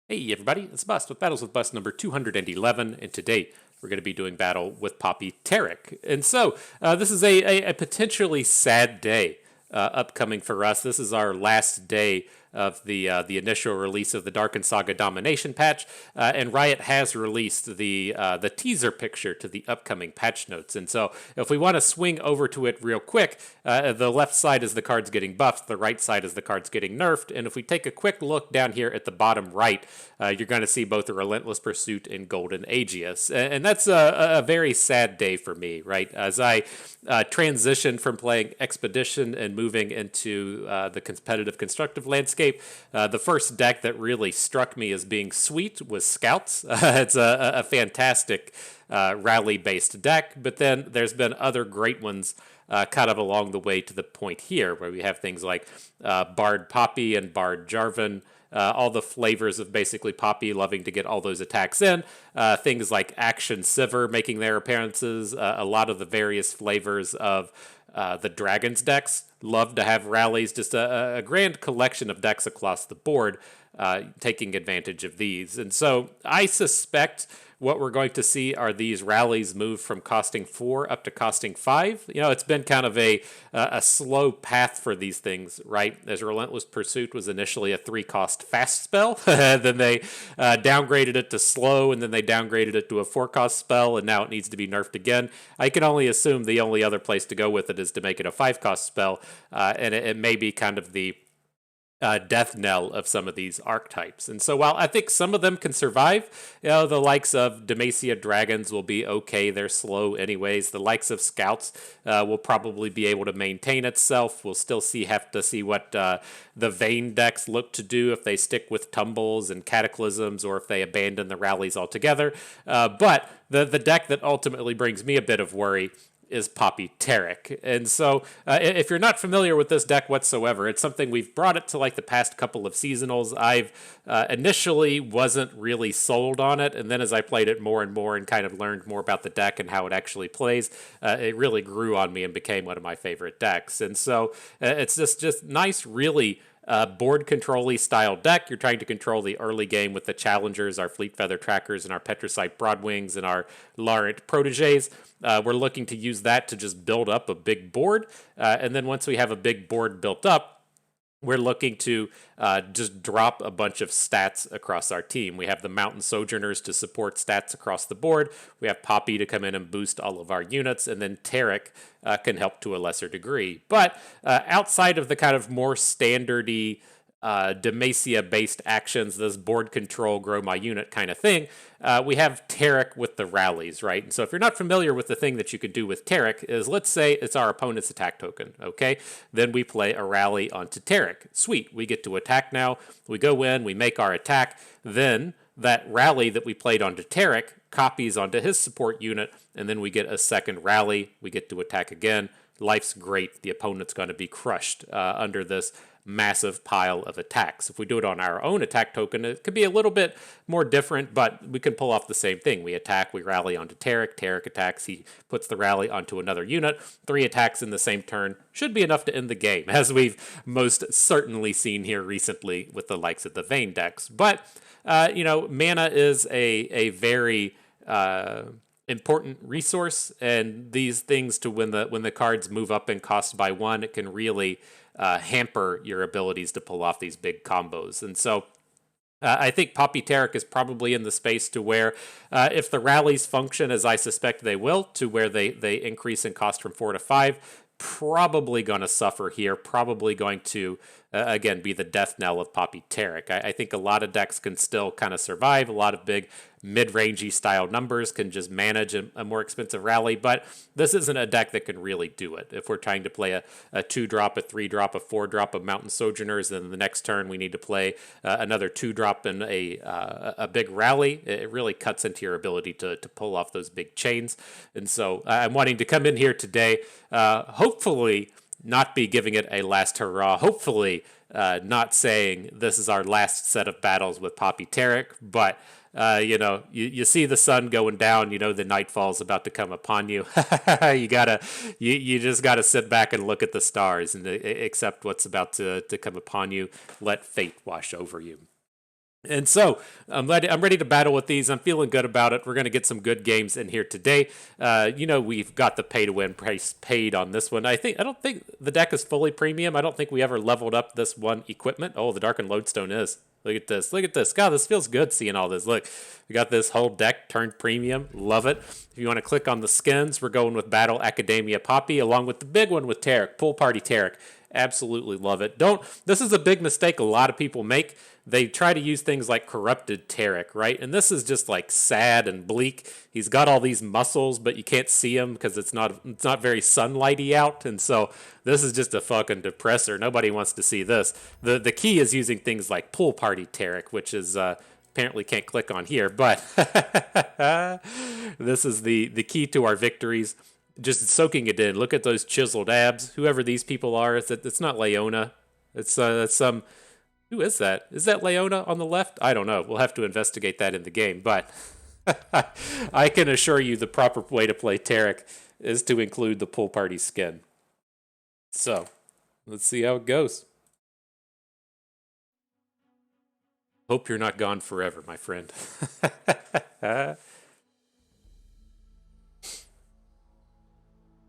Hey everybody, it's Bust with Battles with Bust number 211, and today we're going to be doing battle with Poppy Taric. And so this is a potentially sad day upcoming for us. This is our last day of the initial release of the Darkened Saga Domination patch, and Riot has released the teaser picture to the upcoming patch notes. And so, if we want to swing over to it real quick, the left side is the cards getting buffed, the right side is the cards getting nerfed. And if we take a quick look down here at the bottom right, you're going to see both the Relentless Pursuit and Golden Aegis, and that's a very sad day for me, right? As I transitioned from playing Expedition and moving into the competitive constructive landscape. The first deck that really struck me as being sweet was Scouts. It's a fantastic rally-based deck, but then there's been other great ones kind of along the way to the point here, where we have things like Bard Poppy and Bard Jarvan, all the flavors of basically Poppy loving to get all those attacks in. Things like Action Sivir making their appearances. A lot of the various flavors of the Dragons decks love to have rallies. Just a grand collection of decks across the board taking advantage of these. And so I suspect what we're going to see are these rallies move from costing 4 up to costing 5. You know, it's been kind of a slow path for these things, right? As Relentless Pursuit was initially a 3-cost fast spell, then they downgraded it to slow, and then they downgraded it to a 4-cost spell, and now it needs to be nerfed again. I can only assume the only other place to go with it is to make it a 5-cost spell, and it may be kind of the death knell of some of these archetypes. And so while I think some of them can survive, you know, the likes of Demacia Dragons will be okay. They're slow anyways. The likes of Scouts will probably be able to maintain itself. We'll still have to see what the Vayne decks look to do, if they stick with Tumbles and Cataclysms or if they abandon the rallies altogether. But the deck that ultimately brings me a bit of worry is Poppy Taric. And so if you're not familiar with this deck whatsoever, it's something we've brought it to like the past couple of seasonals. I've initially wasn't really sold on it, and then as I played it more and more and kind of learned more about the deck and how it actually plays, it really grew on me and became one of my favorite decks. And so it's just nice, really board control-y style deck. You're trying to control the early game with the challengers, our Fleet Feather Trackers, and our Petricite Broadwings, and our Laurent Proteges. We're looking to use that to just build up a big board. And then once we have a big board built up, we're looking to just drop a bunch of stats across our team. We have the Mountain Sojourners to support stats across the board. We have Poppy to come in and boost all of our units, and then Taric can help to a lesser degree. But outside of the kind of more standardy Demacia-based actions, this board control, grow my unit kind of thing, we have Taric with the rallies, right? And so if you're not familiar with the thing that you could do with Taric is, let's say it's our opponent's attack token, okay? Then we play a rally onto Taric. Sweet, we get to attack now. We go in, we make our attack. Then that rally that we played onto Taric copies onto his support unit, and then we get a second rally. We get to attack again. Life's great. The opponent's going to be crushed under this massive pile of attacks. If we do it on our own attack token, it could be a little bit more different, but we can pull off the same thing. We attack, we rally onto Taric, Taric attacks, he puts the rally onto another unit, 3 attacks in the same turn, should be enough to end the game, as we've most certainly seen here recently with the likes of the Vayne decks. But, you know, mana is a very important resource, and these things, to when the cards move up in cost by 1, it can really hamper your abilities to pull off these big combos. And so I think Poppy Taric is probably in the space to where if the rallies function as I suspect they will, to where they increase in cost from 4 to 5, probably going to suffer here, probably going to, again, be the death knell of Poppy Taric. I think a lot of decks can still kind of survive. A lot of big mid-rangey style numbers can just manage a more expensive rally, but this isn't a deck that can really do it. If we're trying to play a 2-drop, a 3-drop, a 4-drop of Mountain Sojourners, then the next turn we need to play another 2-drop and a big rally, it really cuts into your ability to pull off those big chains. And so I'm wanting to come in here today, hopefully not be giving it a last hurrah, hopefully not saying this is our last set of battles with Poppy Taric, but you know, you see the sun going down, you know the nightfall's about to come upon you. you just gotta sit back and look at the stars and accept what's about to come upon you. Let fate wash over you. And so I'm ready to battle with these. I'm feeling good about it. We're going to get some good games in here today. You know, we've got the pay to win price paid on this one. I don't think the deck is fully premium. I don't think we ever leveled up this one equipment. Oh, the Darkened Lodestone is. Look at this. Look at this. God, this feels good seeing all this. Look, we got this whole deck turned premium. Love it. If you want to click on the skins, we're going with Battle Academia Poppy along with the big one with Taric, Pool Party Taric. Absolutely love it. This is a big mistake a lot of people make. They try to use things like Corrupted Taric, right? And this is just like sad and bleak. He's got all these muscles, but you can't see him because it's not very sunlighty out. And so this is just a fucking depressor. Nobody wants to see this. The key is using things like Pool Party Taric, which is apparently can't click on here, but this is the key to our victories. Just soaking it in. Look at those chiseled abs. Whoever these people are, it's not Leona. It's some. Who is that? Is that Leona on the left? I don't know. We'll have to investigate that in the game. But I can assure you the proper way to play Taric is to include the Pool Party skin. So let's see how it goes. Hope you're not gone forever, my friend.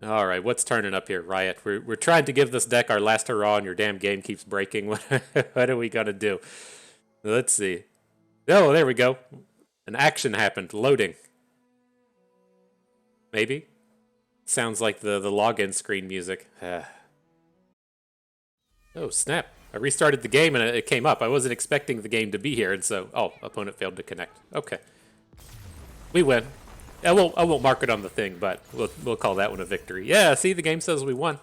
All right, what's turning up here, Riot? We're trying to give this deck our last hurrah, and your damn game keeps breaking. What are we gonna do? Let's see. Oh, there we go. An action happened. Loading. Maybe. Sounds like the login screen music. Oh, snap. I restarted the game and it came up. I wasn't expecting the game to be here, and so... Oh, opponent failed to connect. Okay. We win. I won't mark it on the thing, but we'll call that one a victory. Yeah, see, the game says we won.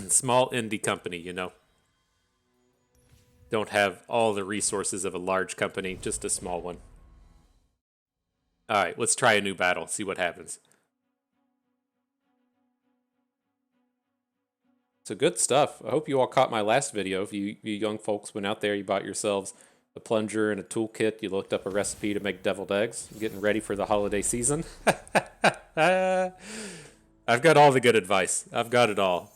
Small indie company, you know. Don't have all the resources of a large company, just a small one. All right, let's try a new battle, see what happens. So good stuff. I hope you all caught my last video. If you young folks went out there, you bought yourselves a plunger and a toolkit, you looked up a recipe to make deviled eggs, getting ready for the holiday season. I've got all the good advice. I've got it all.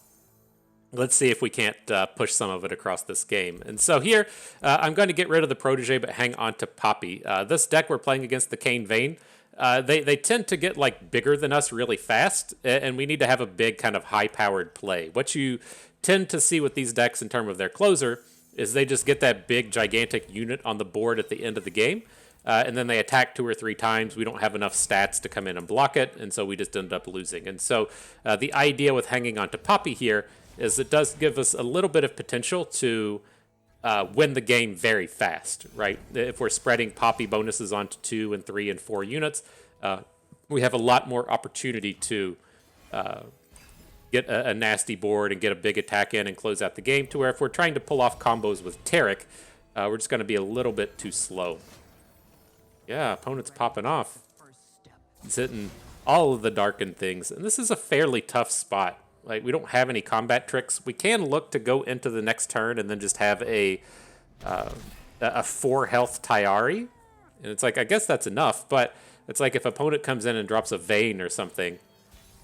Let's see if we can't push some of it across this game. And so here, I'm going to get rid of the Protege, but hang on to Poppy. This deck we're playing against the Cane Vein. They tend to get like bigger than us really fast, and we need to have a big kind of high-powered play. What you tend to see with these decks in terms of their closer is they just get that big, gigantic unit on the board at the end of the game, and then they attack 2 or 3 times. We don't have enough stats to come in and block it, and so we just end up losing. And so the idea with hanging on to Poppy here is it does give us a little bit of potential to win the game very fast, right? If we're spreading Poppy bonuses onto 2 and 3 and 4 units, we have a lot more opportunity to get a nasty board and get a big attack in and close out the game, to where if we're trying to pull off combos with Taric, we're just going to be a little bit too slow. Yeah, opponent's popping off. He's hitting all of the darkened things, and this is a fairly tough spot. Like, we don't have any combat tricks. We can look to go into the next turn and then just have a 4 health Taric, and it's like, I guess that's enough, but it's like if opponent comes in and drops a Vein or something,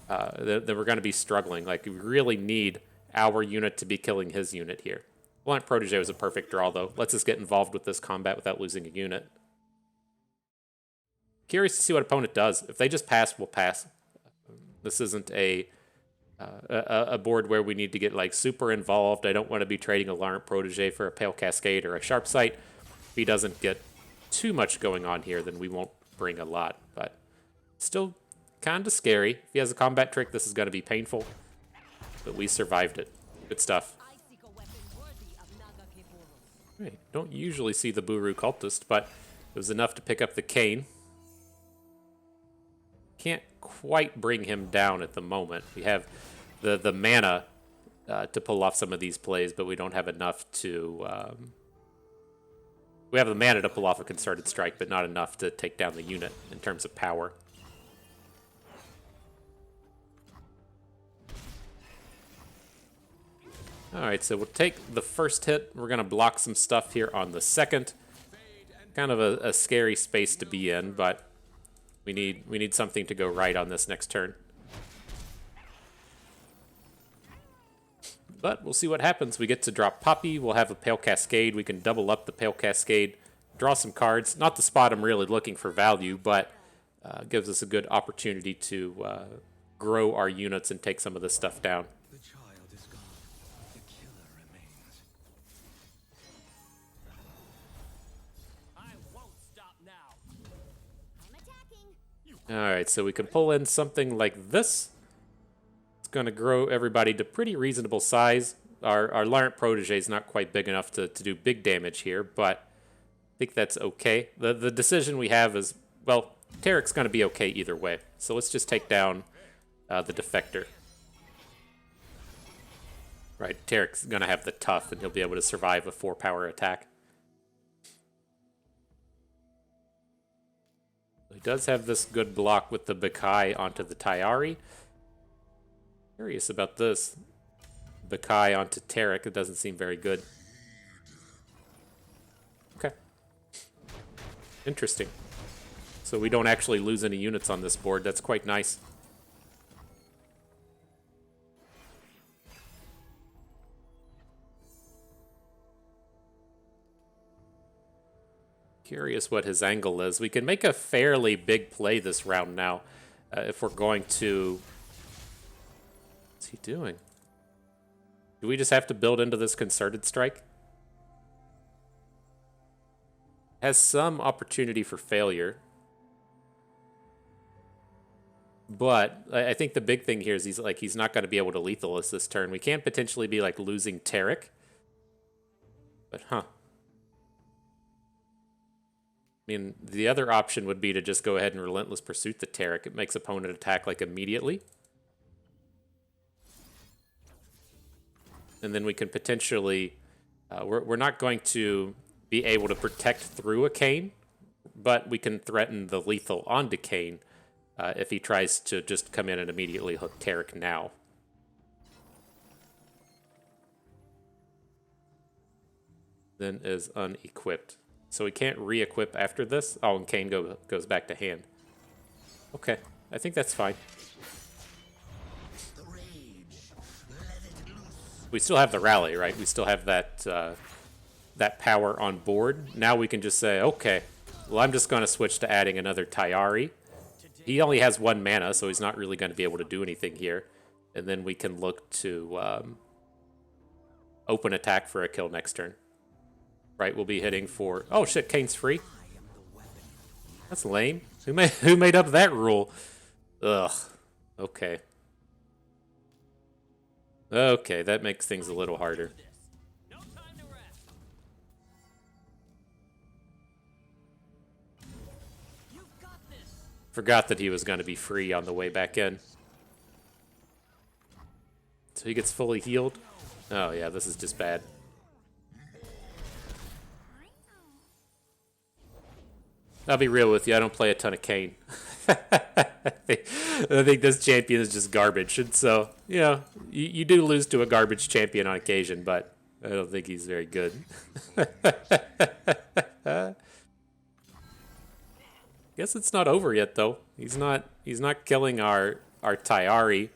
then we're going to be struggling. Like, we really need our unit to be killing his unit here. Blunt Protege was a perfect draw, though. Lets us get involved with this combat without losing a unit. Curious to see what opponent does. If they just pass, we'll pass. This isn't a board where we need to get like super involved. I don't want to be trading a Larent Protege for a Pale Cascade or a Sharp Sight. If he doesn't get too much going on here, then we won't bring a lot. But still kind of scary. If he has a combat trick, this is going to be painful. But we survived it. Good stuff. Hey, don't usually see the Buru Cultist, but it was enough to pick up the Cane. Can't quite bring him down at the moment. We have the mana to pull off some of these plays, but we don't have enough to... we have the mana to pull off a Concerted Strike, but not enough to take down the unit in terms of power. Alright, so we'll take the first hit. We're going to block some stuff here on the second. Kind of a scary space to be in, but we need something to go right on this next turn. But we'll see what happens. We get to drop Poppy. We'll have a Pale Cascade. We can double up the Pale Cascade, draw some cards. Not the spot I'm really looking for value, but gives us a good opportunity to grow our units and take some of this stuff down. The child is gone. The killer remains. I won't stop now. I'm attacking. Alright, so we can pull in something like this. It's going to grow everybody to pretty reasonable size. Our Larent Protege is not quite big enough to do big damage here, but I think that's okay. The decision we have is, well, Taric's going to be okay either way. So let's just take down the Defector. Right, Taric's going to have the tough, and he'll be able to survive a 4-power attack. He does have this good block with the Bakai onto the Tayari. Curious about this. Bakai onto Taric. It doesn't seem very good. Okay. Interesting. So we don't actually lose any units on this board. That's quite nice. Curious what his angle is. We can make a fairly big play this round now if we're going to... What's he doing? Do we just have to build into this concerted strike? Has some opportunity for failure. But I think the big thing here is he's not going to be able to lethal us this turn. We can potentially be like losing Taric. But I mean, the other option would be to just go ahead and Relentless Pursuit the Taric. It makes opponent attack like immediately. And then we can potentially... we're not going to be able to protect through a Kayn, but we can threaten the lethal onto Kayn if he tries to just come in and immediately hook Taric now. Then is unequipped. So we can't re-equip after this? Oh, and Kayn goes back to hand. Okay, I think that's fine. We still have the rally, right? We still have that that power on board. Now we can just say, okay, well, I'm just going to switch to adding another Tayari. He only has 1 mana, so he's not really going to be able to do anything here. And then we can look to open attack for a kill next turn. Right, we'll be hitting for... Oh, shit, Kayn's free. That's lame. Who made up that rule? Ugh. Okay. Okay, that makes things a little harder. No time to rest. You've got this. Forgot that he was going to be free on the way back in. So he gets fully healed. Oh, yeah, this is just bad. I'll be real with you, I don't play a ton of Kayn. I think this champion is just garbage. And so, you know, you do lose to a garbage champion on occasion, but I don't think he's very good. Guess it's not over yet, though. He's not killing our Tayari.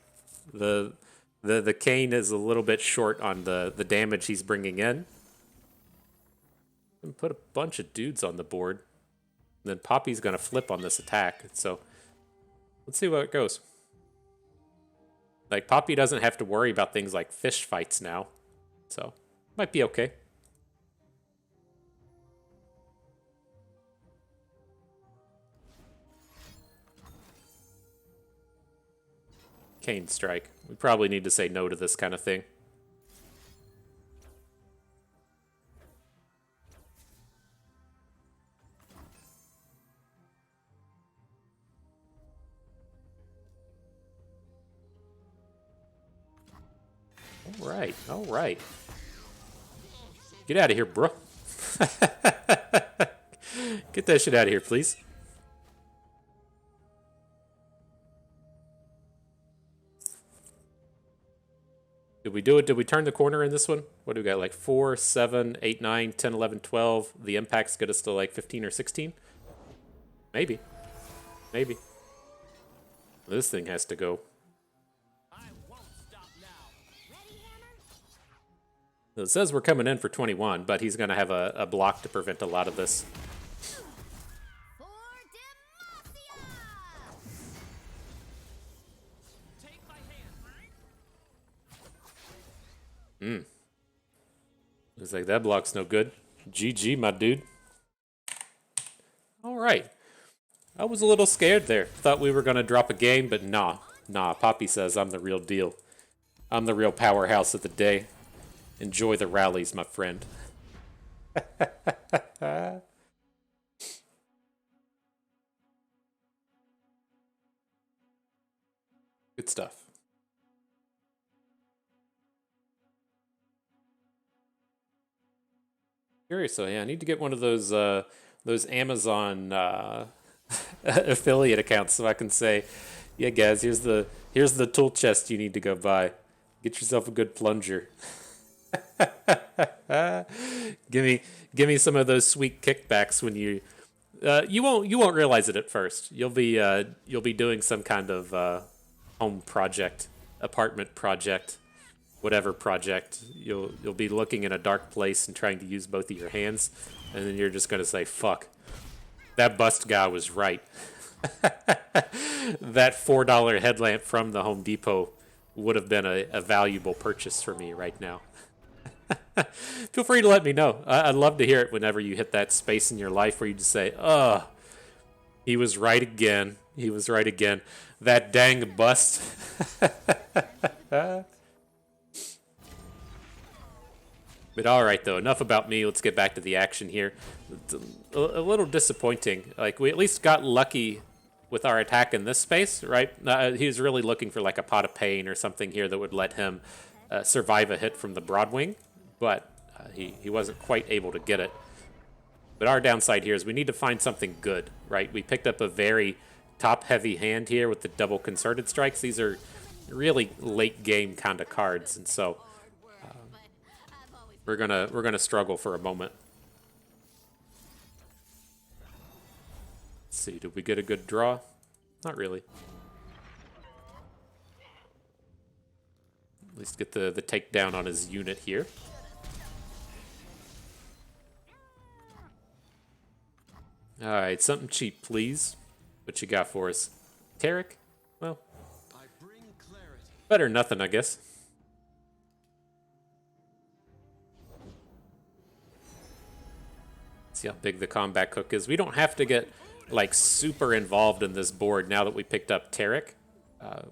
The Kayn is a little bit short on the damage he's bringing in. And put a bunch of dudes on the board. And then Poppy's going to flip on this attack. So let's see where it goes. Like, Poppy doesn't have to worry about things like fish fights now. So, might be okay. Kayn strike. We probably need to say no to this kind of thing. All right. Get out of here, bro. Get that shit out of here, please. Did we do it? Did we turn the corner in this one? What do we got? Like 4, 7, 8, 9, 10, 11, 12. The impacts get us to like 15 or 16? Maybe. Maybe. This thing has to go. I won't stop now. Ready, Hammer? It says we're coming in for 21, but he's going to have a block to prevent a lot of this. For Demacia! Take my hand. It's like, that block's no good. GG, my dude. All right. I was a little scared there. Thought we were going to drop a game, but nah. Nah, Poppy says I'm the real deal. I'm the real powerhouse of the day. Enjoy the rallies, my friend. Good stuff. Seriously, yeah, I need to get one of those Amazon affiliate accounts so I can say, yeah, guys, here's the tool chest you need to go buy. Get yourself a good plunger. give me some of those sweet kickbacks when you won't realize it at first. You'll be doing some kind of home project, apartment project, whatever project. You'll be looking in a dark place and trying to use both of your hands, and then you're just gonna say, "Fuck, that bust guy was right." That $4 headlamp from the Home Depot would have been a valuable purchase for me right now. Feel free to let me know. I'd love to hear it whenever you hit that space in your life where you just say, "Oh, he was right again. He was right again. That dang bust." But all right, though, enough about me. Let's get back to the action here. It's a little disappointing. Like, we at least got lucky with our attack in this space, right? He was really looking for like a pot of pain or something here that would let him survive a hit from the Broadwing, but he wasn't quite able to get it. But our downside here is we need to find something good, right? We picked up a very top-heavy hand here with the double concerted strikes. These are really late-game kind of cards, and so we're gonna struggle for a moment. Let's see, did we get a good draw? Not really. At least get the takedown on his unit here. Alright, something cheap, please. What you got for us? Taric? Well, I bring clarity. better than nothing, I guess. See how big the combat cook is. We don't have to get like super involved in this board now that we picked up Taric.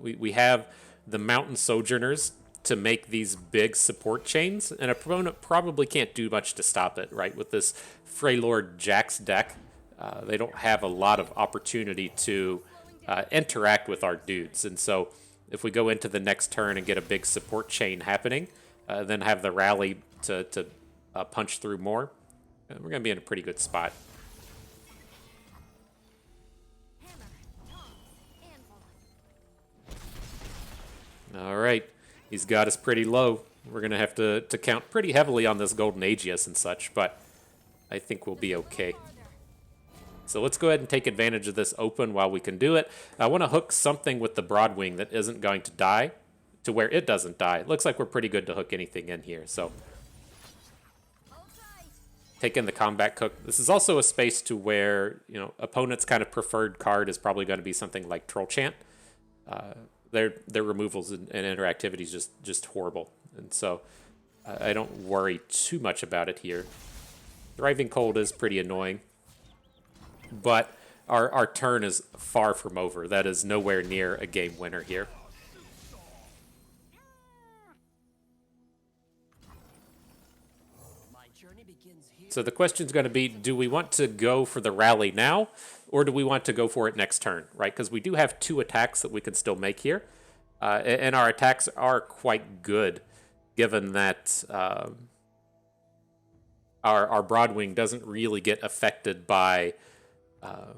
We have the Mountain Sojourners to make these big support chains, and an opponent probably can't do much to stop it, right? With this Freylord Jax deck, they don't have a lot of opportunity to interact with our dudes, and so if we go into the next turn and get a big support chain happening, then have the rally to punch through more, we're going to be in a pretty good spot. All right, he's got us pretty low. We're going to have to count pretty heavily on this Golden Aegis and such, but I think we'll be okay. So let's go ahead and take advantage of this open while we can do it. I want to hook something with the Broadwing that isn't going to die to where it doesn't die. It looks like we're pretty good to hook anything in here, so take in the combat cook. This is also a space to where, you know, opponent's kind of preferred card is probably going to be something like Troll Chant. Their removals and interactivity is just horrible, and so I don't worry too much about it here. Thriving Cold is pretty annoying, but our turn is far from over. That is nowhere near a game winner here. My journey begins here. So the question's going to be, do we want to go for the rally now, or do we want to go for it next turn, right? Because we do have 2 attacks that we can still make here. And our attacks are quite good, given that our Broadwing doesn't really get affected by the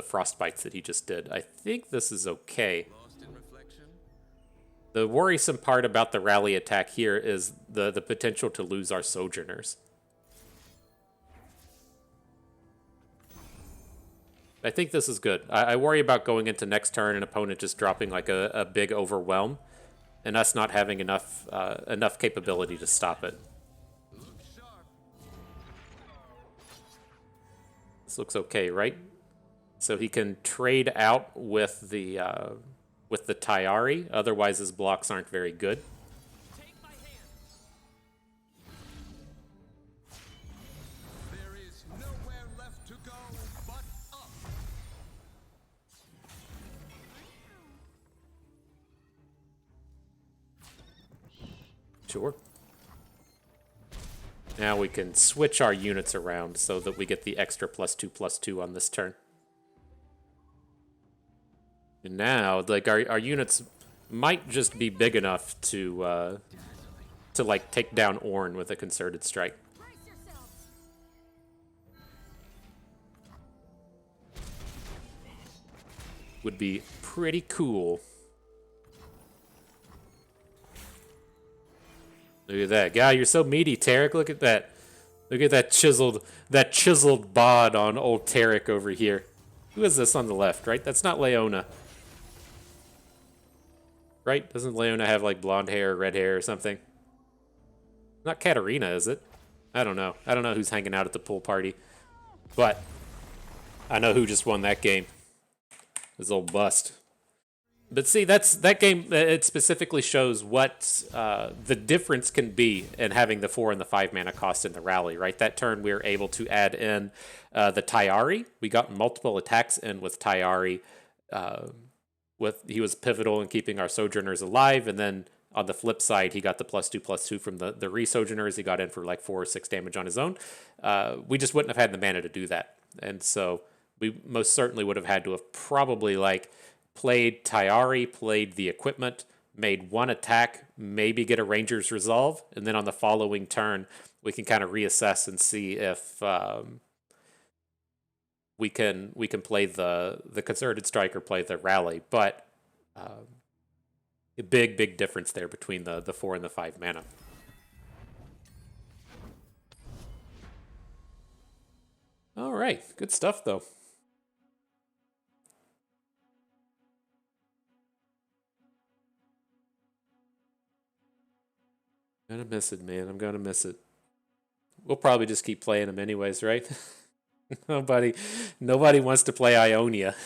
frostbites that he just did. I think this is okay. Lost in reflection. The worrisome part about the rally attack here is the potential to lose our Sojourners. I think this is good. I worry about going into next turn and opponent just dropping like a big overwhelm and us not having enough enough capability to stop it. This looks okay, right? So he can trade out with the Tayari. Otherwise, his blocks aren't very good. Take my hand. There is nowhere left to go but up. Sure. Now we can switch our units around so that we get the extra +2/+2 on this turn. And now, like, our units might just be big enough to like take down Ornn with a concerted strike. Brace yourselves. Would be pretty cool. Look at that. God, you're so meaty, Taric. Look at that. Look at that chiseled bod on old Taric over here. Who is this on the left, right? That's not Leona. Right? Doesn't Leona have like blonde hair or red hair or something? Not Katarina, is it? I don't know. I don't know who's hanging out at the pool party. But I know who just won that game. This old bust. But see, that game, it specifically shows what the difference can be in having the 4 and the 5 mana cost in the rally, right? That turn we were able to add in the Tayari. We got multiple attacks in with Tayari. He was pivotal in keeping our Sojourners alive, and then on the flip side, he got the +2/+2 from the Re-Sojourners. He got in for like 4 or 6 damage on his own. We just wouldn't have had the mana to do that. And so we most certainly would have had to have probably like played Tayari, played the equipment, made one attack, maybe get a Ranger's Resolve, and then on the following turn, we can kind of reassess and see if we can play the concerted strike or play the rally. But a big difference there between the 4 and the 5 mana. All right, good stuff though. Gonna miss it, man. I'm gonna miss it. We'll probably just keep playing them anyways, right? Nobody wants to play Ionia.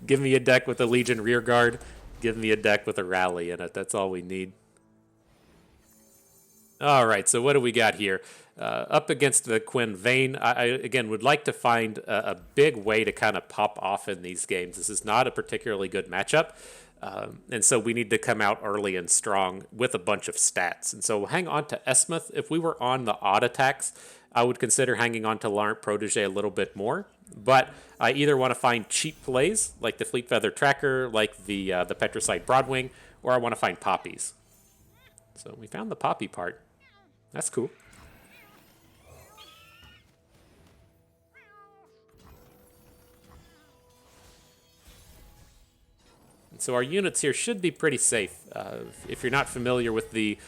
Give me a deck with a Legion Rearguard. Give me a deck with a Rally in it. That's all we need. All right, so what do we got here? Up against the Quinn Vayne, I again would like to find a big way to kind of pop off in these games. This is not a particularly good matchup. And so we need to come out early and strong with a bunch of stats. And so hang on to Esmuth. If we were on the odd attacks, I would consider hanging on to Larnt Protege a little bit more. But I either want to find cheap plays, like the Fleet Feather Tracker, like the Petricide Broadwing, or I want to find poppies. So we found the poppy part. That's cool. So our units here should be pretty safe. If you're not familiar with the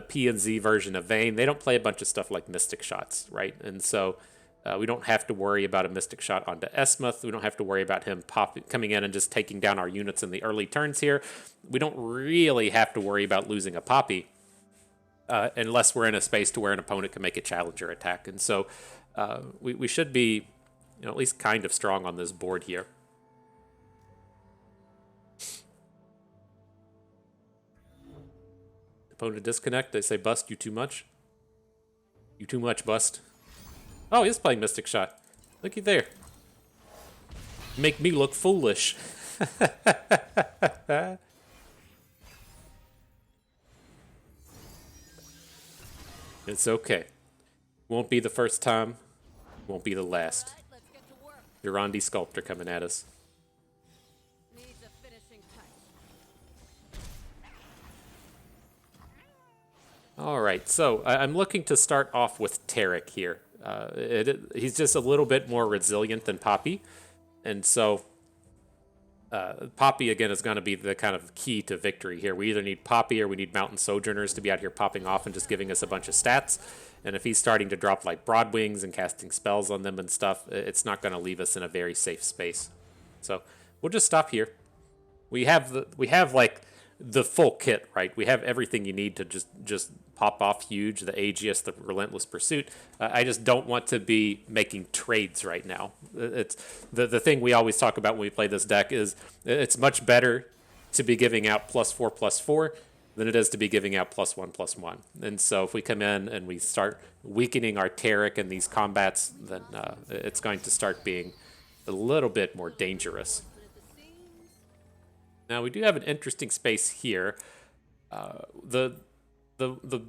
P and Z version of Vayne, they don't play a bunch of stuff like Mystic Shots, right? And so we don't have to worry about a Mystic Shot onto Esmuth. We don't have to worry about him coming in and just taking down our units in the early turns here. We don't really have to worry about losing a Poppy unless we're in a space to where an opponent can make a Challenger attack. And so we should be, at least kind of strong on this board here. Opponent disconnect. They say, Bust, you too much. You too much, Bust. Oh, he's playing Mystic Shot. Looky there. Make me look foolish. It's okay. Won't be the first time. Won't be the last. All right, let's get to work. Durandi Sculptor coming at us. Needs a finishing touch. All right, so I'm looking to start off with Taric here. He's just a little bit more resilient than Poppy, and so Poppy again is going to be the kind of key to victory here. We either need Poppy or we need Mountain Sojourners to be out here popping off and just giving us a bunch of stats. And if he's starting to drop like Broadwings and casting spells on them and stuff, it's not going to leave us in a very safe space. So we'll just stop here. we have like the full kit, right? We have everything you need to just pop off huge, the Aegis, the Relentless Pursuit. I just don't want to be making trades right now. It's the thing we always talk about when we play this deck is it's much better to be giving out +4/+4 than it is to be giving out +1/+1. And so if we come in and we start weakening our Taric in these combats, then it's going to start being a little bit more dangerous. Now we do have an interesting space here. The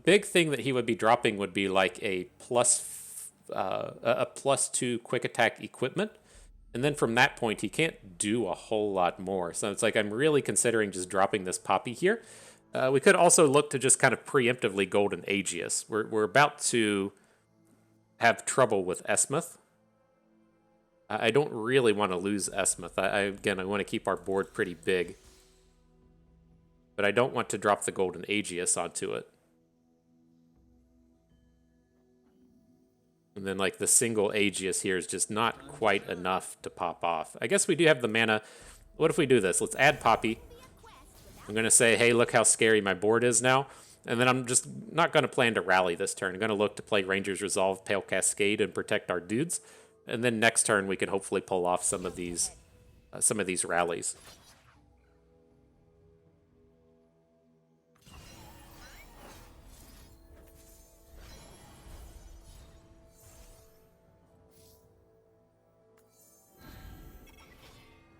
big thing that he would be dropping would be like a +2 quick attack equipment, and then from that point he can't do a whole lot more. So it's like I'm really considering just dropping this Poppy here. We could also look to just kind of preemptively Golden Aegis. We're about to have trouble with Esmuth. I don't really want to lose Esmuth. Again, I want to keep our board pretty big. But I don't want to drop the Golden Aegis onto it. And then like the single Aegis here is just not quite enough to pop off. I guess we do have the mana. What if we do this? Let's add Poppy. I'm going to say, hey, look how scary my board is now. And then I'm just not going to plan to rally this turn. I'm going to look to play Ranger's Resolve, Pale Cascade, and protect our dudes. And then next turn we can hopefully pull off some of these rallies.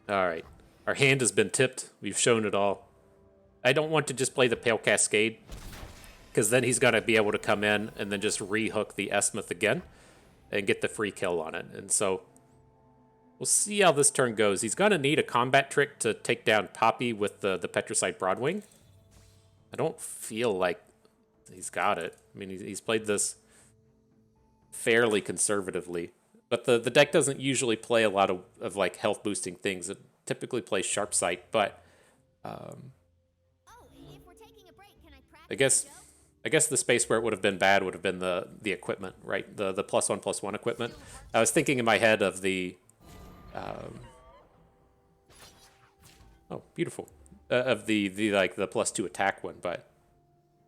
All right, our hand has been tipped. We've shown it all. I don't want to just play the Pale Cascade, because then he's going to be able to come in and then just re-hook the Esmuth again and get the free kill on it. And so we'll see how this turn goes. He's going to need a combat trick to take down Poppy with the Petricite Broadwing. I don't feel like he's got it. I mean, he's played this fairly conservatively. But the deck doesn't usually play a lot of like health boosting things. It typically plays Sharp Sight, but Oh, if we're taking a break, can I practice? I guess the space where it would have been bad would have been the equipment, right? The +1/+1 equipment. I was thinking in my head of the oh, beautiful. Of the like the +2 attack one, but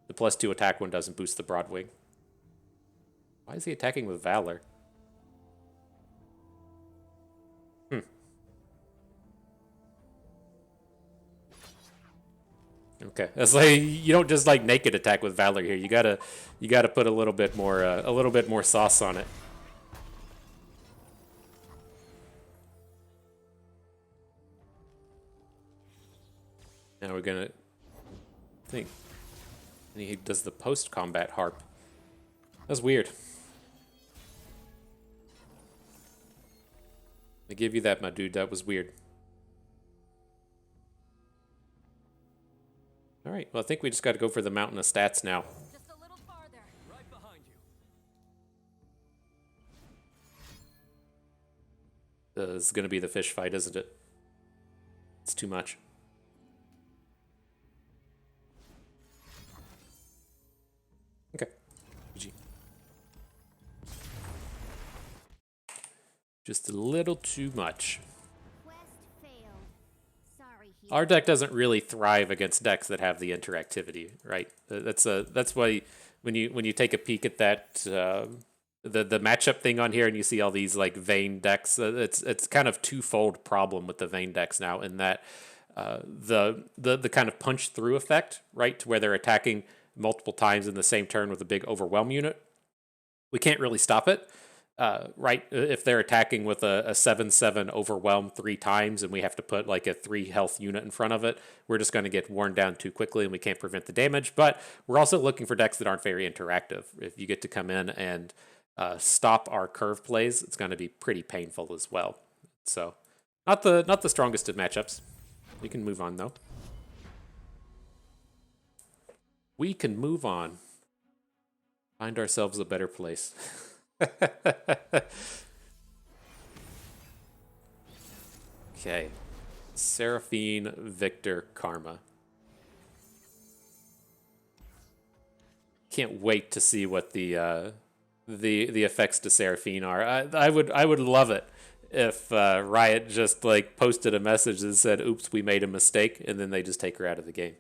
the +2 attack one doesn't boost the Broadwing. Why is he attacking with Valor? Okay, that's like you don't just like naked attack with Valor here. You gotta put a little bit more sauce on it. Now we're gonna think. And he does the post-combat harp. That's weird. I give you that, my dude. That was weird. All right. Well, I think we just got to go for the mountain of stats now. Just a little farther. Right behind you. This is going to be the fish fight, isn't it? It's too much. Okay. GG. Just a little too much. Quest failed. Sorry, Our deck doesn't really thrive against decks that have the interactivity, right? That's why when you take a peek at that the matchup thing on here and you see all these like Vayne decks, it's kind of twofold problem with the Vayne decks now in that the kind of punch through effect, right, to where they're attacking multiple times in the same turn with a big overwhelm unit. We can't really stop it. Right, if they're attacking with a 7/7 overwhelm 3 times and we have to put like a 3 health unit in front of it, we're just going to get worn down too quickly and we can't prevent the damage. But we're also looking for decks that aren't very interactive. If you get to come in and stop our curve plays, it's going to be pretty painful as well. So not the strongest of matchups. We can move on though. We can move on. Find ourselves a better place. Okay. Seraphine, Victor, Karma. Can't wait to see what the effects to Seraphine are. I would love it if Riot just like posted a message that said, "Oops, we made a mistake," and then they just take her out of the game.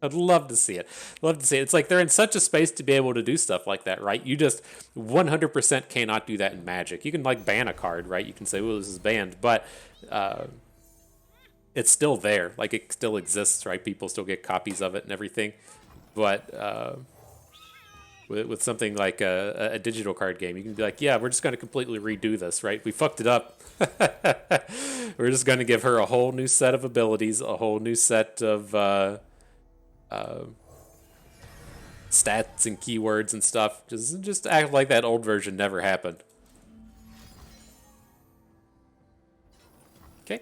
I'd love to see it. Love to see it. It's like they're in such a space to be able to do stuff like that, right? You just 100% cannot do that in Magic. You can like ban a card, right? You can say, "Well, this is banned," but it's still there. Like it still exists, right? People still get copies of it and everything. But with something like a digital card game, you can be like, "Yeah, we're just going to completely redo this, right? We fucked it up. We're just going to give her a whole new set of abilities, a whole new set of stats and keywords and stuff. Just act like that old version never happened." Okay.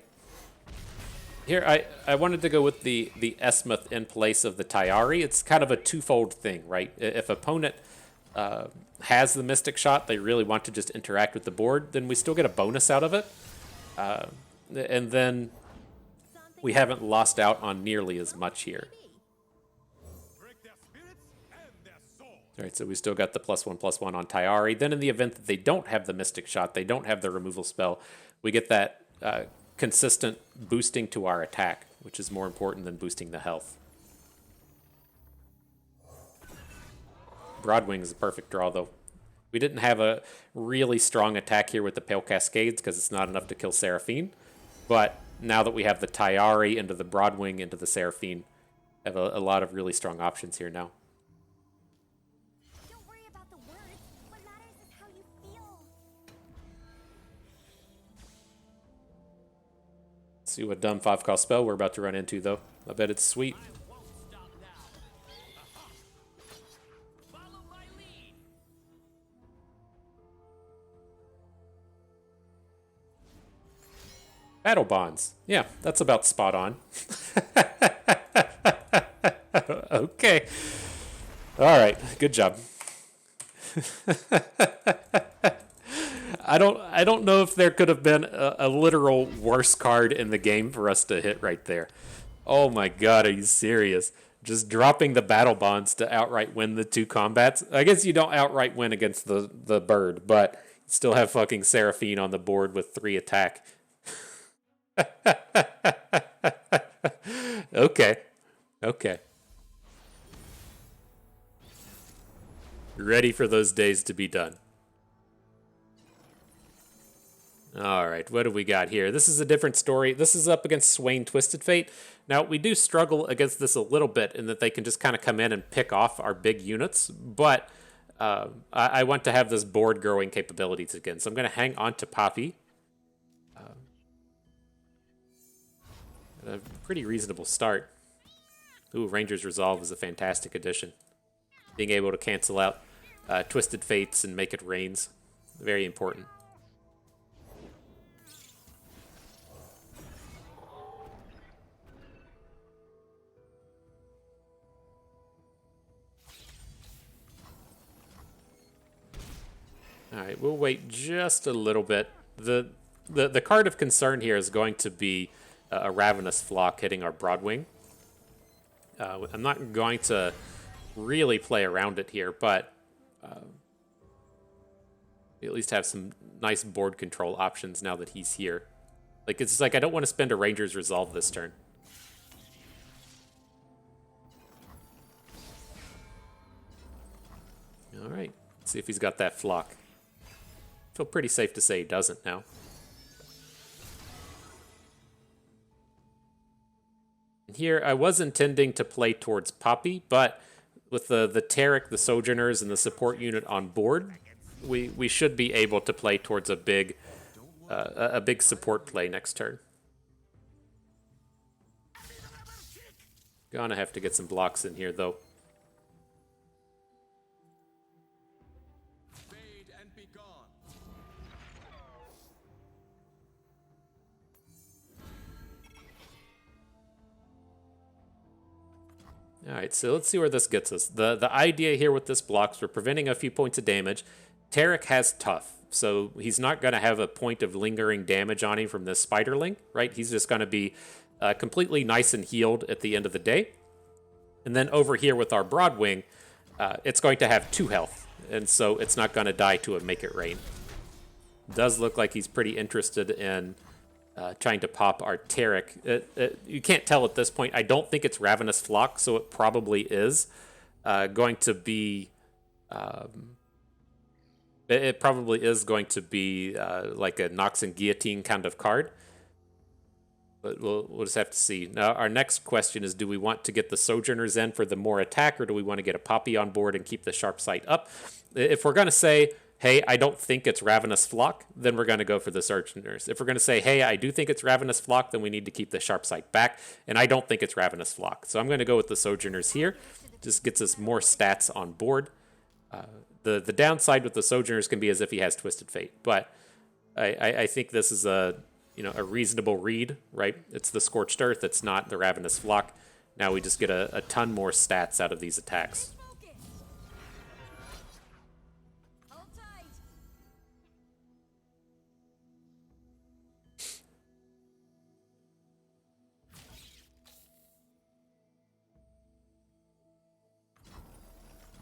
Here, I wanted to go with the Esmuth in place of the Tayari. It's kind of a twofold thing, right? If opponent has the Mystic Shot, they really want to just interact with the board, then we still get a bonus out of it. And then we haven't lost out on nearly as much here. All right, so we still got the +1/+1 on Tayari. Then in the event that they don't have the Mystic Shot, they don't have the removal spell, we get that consistent boosting to our attack, which is more important than boosting the health. Broadwing is a perfect draw, though. We didn't have a really strong attack here with the Pale Cascades because it's not enough to kill Seraphine. But now that we have the Tayari into the Broadwing into the Seraphine, I have a lot of really strong options here now. Don't worry about the words. What matters is how you feel. Let's see what dumb 5-cost spell we're about to run into, though. I bet it's sweet. I won't stop now. Aha. Follow my lead. Battle Bonds. Yeah, that's about spot on. Okay. All right. Good job. I don't know if there could have been a literal worse card in the game for us to hit right there. Oh my god, are you serious? Just dropping the Battle Bonds to outright win the 2 combats. I guess you don't outright win against the bird, but still have fucking Seraphine on the board with 3 attack. Okay. Ready for those days to be done. All right, what do we got here? This is a different story. This is up against Swain Twisted Fate. Now, we do struggle against this a little bit in that they can just kind of come in and pick off our big units, but I want to have this board growing capabilities again, so I'm going to hang on to Poppy. A pretty reasonable start. Ooh, Ranger's Resolve is a fantastic addition. Being able to cancel out Twisted Fates and make it rains. Very important. All right, we'll wait just a little bit. The card of concern here is going to be a Ravenous Flock hitting our Broadwing. I'm not going to really play around it here, but we at least have some nice board control options now that he's here. Like, it's like I don't want to spend a Ranger's Resolve this turn. All right, let's see if he's got that Flock. Feel pretty safe to say he doesn't now. Here, I was intending to play towards Poppy, but with the Taric, the Sojourners, and the support unit on board, we should be able to play towards a big support play next turn. Gonna have to get some blocks in here, though. Fade and be gone. All right, so let's see where this gets us. The idea here with this blocks, we're preventing a few points of damage. Taric has tough, so he's not going to have a point of lingering damage on him from this Spiderling, right? He's just going to be completely nice and healed at the end of the day. And then over here with our Broadwing, it's going to have 2 health, and so it's not going to die to a Make It Rain. does look like he's pretty interested in trying to pop our Taric. You can't tell at this point. I don't think it's Ravenous Flock, so it probably is going to be... it probably is going to be like a Nox and Guillotine kind of card. But we'll just have to see. Now, our next question is, do we want to get the Sojourners in for the more attack, or do we want to get a Poppy on board and keep the sharp sight up? If we're going to say, hey, I don't think it's Ravenous Flock, then we're going to go for the Sojourners. If we're going to say, hey, I do think it's Ravenous Flock, then we need to keep the sharp sight back, and I don't think it's Ravenous Flock. So I'm going to go with the Sojourners here. Just gets us more stats on board. The downside with the Sojourners can be as if he has Twisted Fate, but I think this is a reasonable read, right? It's the Scorched Earth. It's not the Ravenous Flock. Now we just get a ton more stats out of these attacks. Hold tight.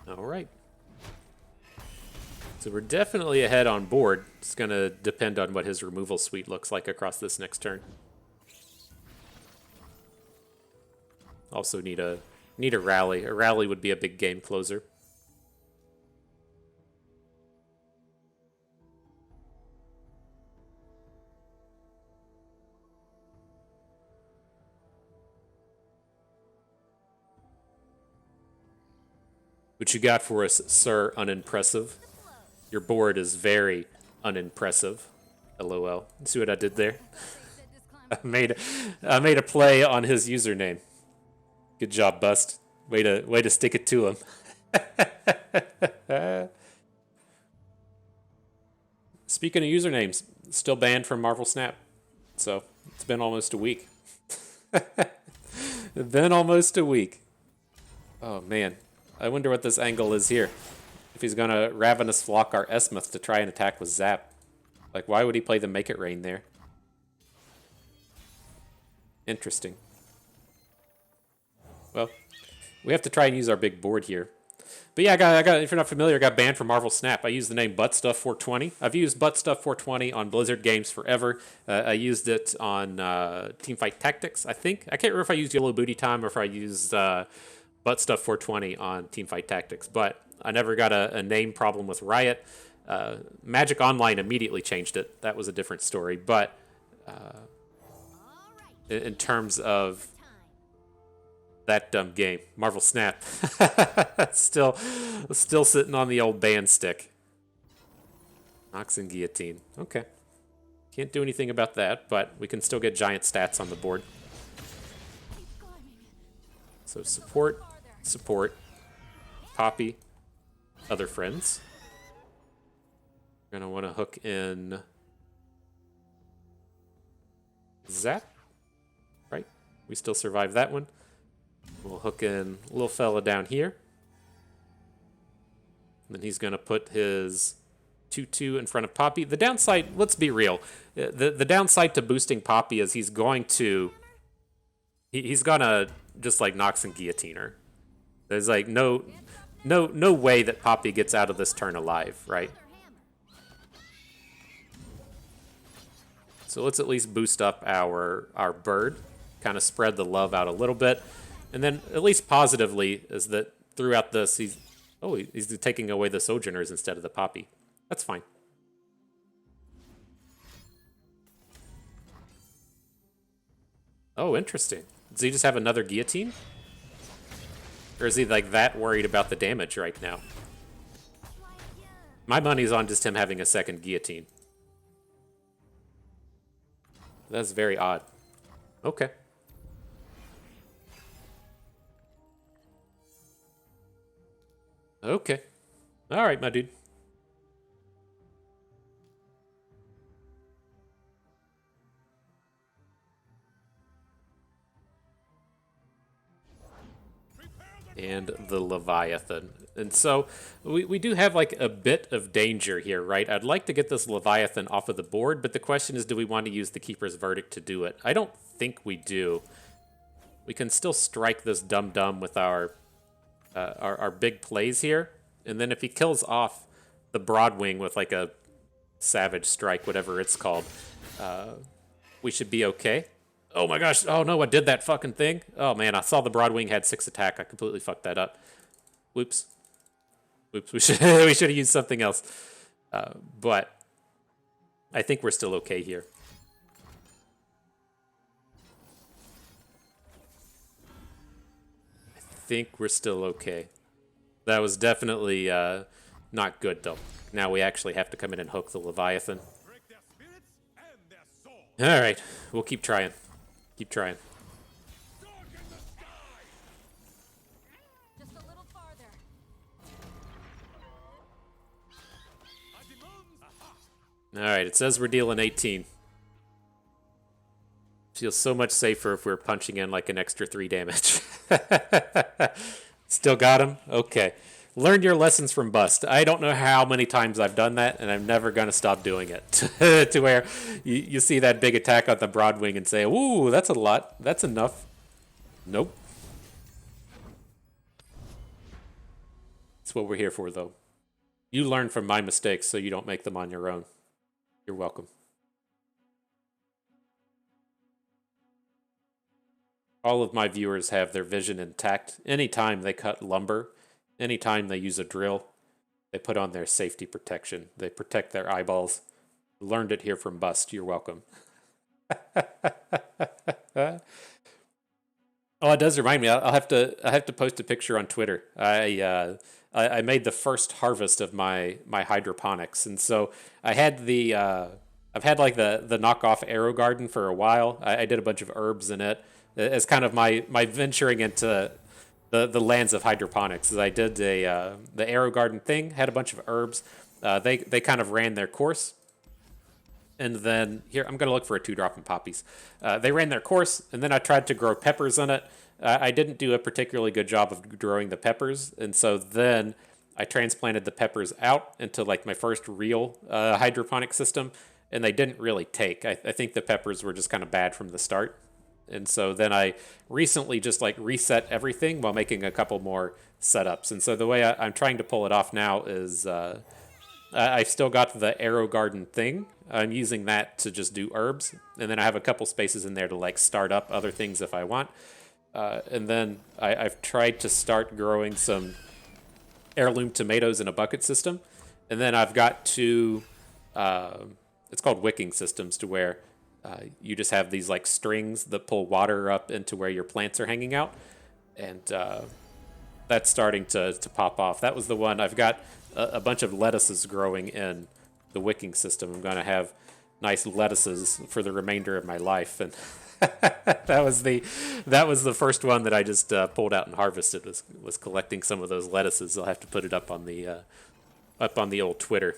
All right. So we're definitely ahead on board. It's going to depend on what his removal suite looks like across this next turn. Also need a rally. A rally would be a big game closer. What you got for us, Sir Unimpressive? Your board is very unimpressive. LOL. See what I did there? I made a play on his username. Good job, Bust. Way to stick it to him. Speaking of usernames, still banned from Marvel Snap. So it's been almost a week. It's been almost a week. Oh man. I wonder what this angle is here. If he's gonna Ravenous Flock our Esmuth to try and attack with Zap. Like, why would he play the Make It Rain there? Interesting. Well, we have to try and use our big board here. But yeah, I got. If you're not familiar, I got banned from Marvel Snap. I use the name Buttstuff420. I've used Buttstuff420 on Blizzard games forever. I used it on Teamfight Tactics, I think. I can't remember if I used Yellow Booty Time or if I used Buttstuff420 on Teamfight Tactics, but I never got a name problem with Riot. Magic Online immediately changed it. That was a different story. But in terms of that dumb game, Marvel Snap, still sitting on the old band stick. Nox and Guillotine. Okay. Can't do anything about that, but we can still get giant stats on the board. So support, Poppy, other friends. We're going to want to hook in Zap, right? We still survive that one. We'll hook in little fella down here. And then he's going to put his 2/2 in front of Poppy. The downside, let's be real. The downside to boosting Poppy is he's going to just like Nox and Guillotine her. There's like no way that Poppy gets out of this turn alive, right? So let's at least boost up our bird, kind of spread the love out a little bit. And then at least positively is that throughout this he's taking away the Sojourners instead of the Poppy. That's fine. Oh, interesting. Does he just have another Guillotine? Or is he like that worried about the damage right now? My money's on just him having a second Guillotine. That's very odd. Okay. Okay. All right, my dude. And the Leviathan. And so we do have like a bit of danger here, right? I'd like to get this Leviathan off of the board, but the question is, do we want to use the Keeper's Verdict to do it? I don't think we do. We can still strike this dum-dum with our big plays here. And then if he kills off the Broadwing with like a Savage Strike, whatever it's called, we should be okay. Oh my gosh, oh no, I did that fucking thing. Oh man, I saw the Broadwing had 6 attack. I completely fucked that up. Whoops. Whoops, we should we should have used something else. But I think we're still okay here. I think we're still okay. That was definitely not good though. Now we actually have to come in and hook the Leviathan. Break their spirits and their souls. All right, we'll keep trying. Keep trying. Dark in the sky. Just a little farther. I demand. Aha. All right, it says we're dealing 18. Feels so much safer if we're punching in like an extra 3 damage. Still got him? Okay. Learn your lessons from Bust. I don't know how many times I've done that, and I'm never going to stop doing it. To where you see that big attack on the Broadwing and say, ooh, that's a lot. That's enough. Nope. That's what we're here for, though. You learn from my mistakes so you don't make them on your own. You're welcome. All of my viewers have their vision intact. Anytime they cut lumber, anytime they use a drill, they put on their safety protection. They protect their eyeballs. Learned it here from Bust. You're welcome. Oh, it does remind me. I have to post a picture on Twitter. I made the first harvest of my hydroponics, and so I had the I've had like the knockoff Arrow Garden for a while. I did a bunch of herbs in it as kind of my venturing into the lands of hydroponics. I did the Arrow Garden thing, had a bunch of herbs. They kind of ran their course. And then, here, I'm going to look for a 2-drop in poppies. They ran their course, and then I tried to grow peppers in it. I didn't do a particularly good job of growing the peppers, and so then I transplanted the peppers out into like my first real hydroponic system, and they didn't really take. I think the peppers were just kind of bad from the start. And so then I recently just like reset everything while making a couple more setups. And so the way I'm trying to pull it off now is I've still got the Arrow Garden thing. I'm using that to just do herbs. And then I have a couple spaces in there to like start up other things if I want. And then I've tried to start growing some heirloom tomatoes in a bucket system. And then I've got 2, it's called wicking systems, to where you just have these like strings that pull water up into where your plants are hanging out. And that's starting to pop off. That was the one. I've got a bunch of lettuces growing in the wicking system. I'm going to have nice lettuces for the remainder of my life. And that was the first one that I just pulled out and harvested, was collecting some of those lettuces. I'll have to put it up on the old Twitter.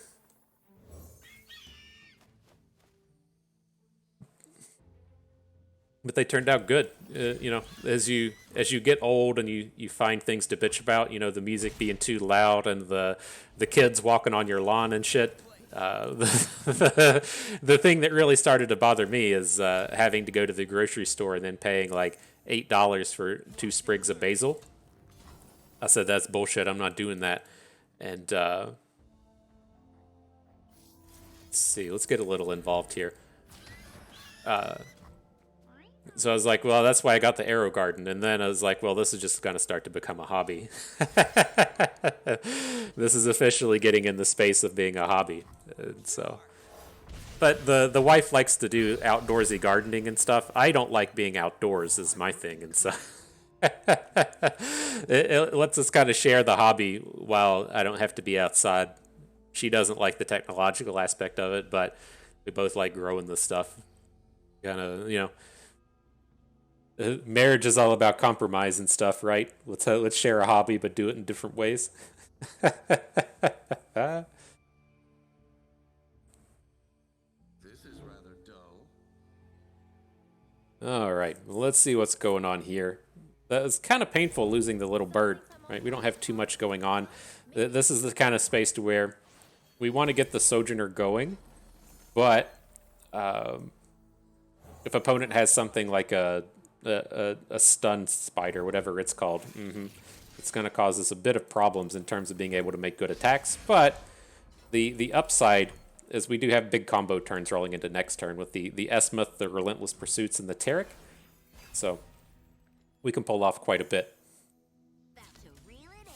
But they turned out good. You know, as you get old and you find things to bitch about, you know, the music being too loud and the kids walking on your lawn and shit. The thing that really started to bother me is having to go to the grocery store and then paying like $8 for 2 sprigs of basil. I said, that's bullshit. I'm not doing that. And let's see. Let's get a little involved here. So I was like, well, that's why I got the Arrow Garden. And then I was like, well, this is just going to start to become a hobby. This is officially getting in the space of being a hobby. And so, but the wife likes to do outdoorsy gardening and stuff. I don't like being outdoors, is my thing. And so it lets us kind of share the hobby while I don't have to be outside. She doesn't like the technological aspect of it, but we both like growing the stuff. Kind of, you know. Marriage is all about compromise and stuff, right? Let's share a hobby, but do it in different ways. This is rather dull. All right, well, let's see what's going on here. That was kind of painful losing the little bird, right? We don't have too much going on. This is the kind of space to where we want to get the Sojourner going, but if opponent has something like a stun spider, whatever it's called, it's going to cause us a bit of problems in terms of being able to make good attacks. But the upside is we do have big combo turns rolling into next turn with the Esmuth, the Relentless Pursuits, and the Taric. So we can pull off quite a bit. About to reel it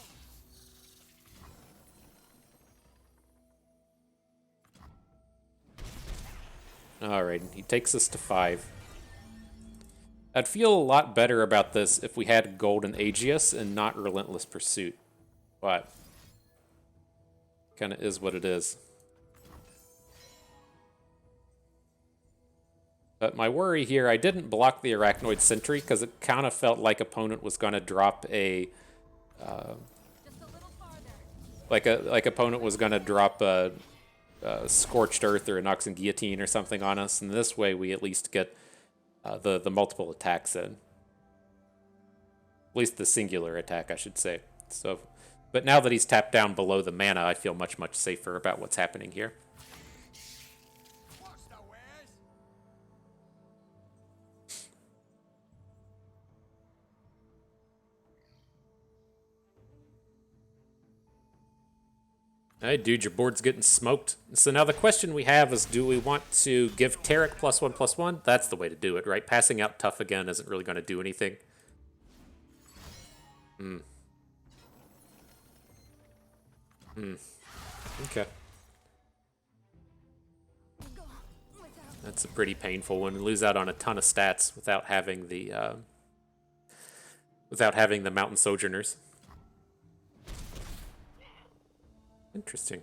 in. Alright, he takes us to 5. I'd feel a lot better about this if we had Golden Aegis and not Relentless Pursuit. But kind of is what it is. But my worry here, I didn't block the Arachnoid Sentry because it kind of felt like opponent was going to drop a... Just a little farther. like opponent was going to drop a Scorched Earth or a Noxan Guillotine or something on us, and this way we at least get the multiple attacks in. At least the singular attack, I should say. So, but now that he's tapped down below the mana, I feel much, much safer about what's happening here. What's the wares? Alright, dude, your board's getting smoked. So now the question we have is, do we want to give Taric +1/+1? That's the way to do it, right? Passing out Tough again isn't really going to do anything. Okay. That's a pretty painful one. We lose out on a ton of stats without having the Mountain Sojourners. Interesting.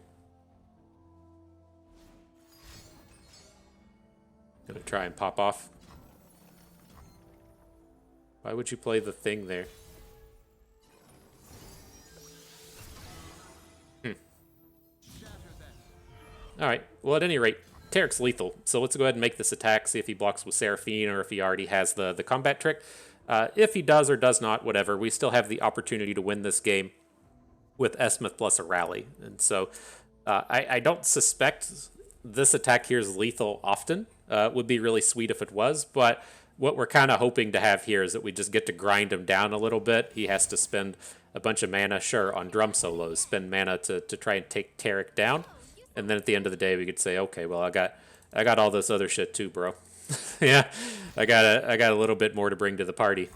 Gonna try and pop off. Why would you play the thing there? Alright, well at any rate, Taric's lethal, so let's go ahead and make this attack, see if he blocks with Seraphine or if he already has the combat trick. If he does or does not, whatever, we still have the opportunity to win this game with Esmuth plus a rally. And so I don't suspect this attack here is lethal often. It would be really sweet if it was, but what we're kind of hoping to have here is that we just get to grind him down a little bit. He has to spend a bunch of mana, sure, on drum solos, spend mana to try and take Taric down. And then at the end of the day, we could say, okay, well, I got all this other shit too, bro. Yeah, I got a little bit more to bring to the party.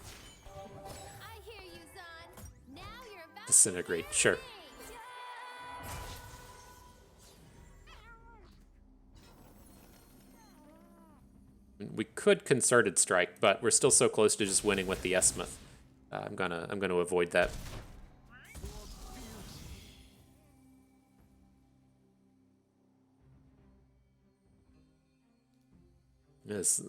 I hear you, Zon. Now you're about Disintegrate, to sure. We could Concerted Strike, but we're still so close to just winning with the Esmuth. I'm gonna avoid that. Yes,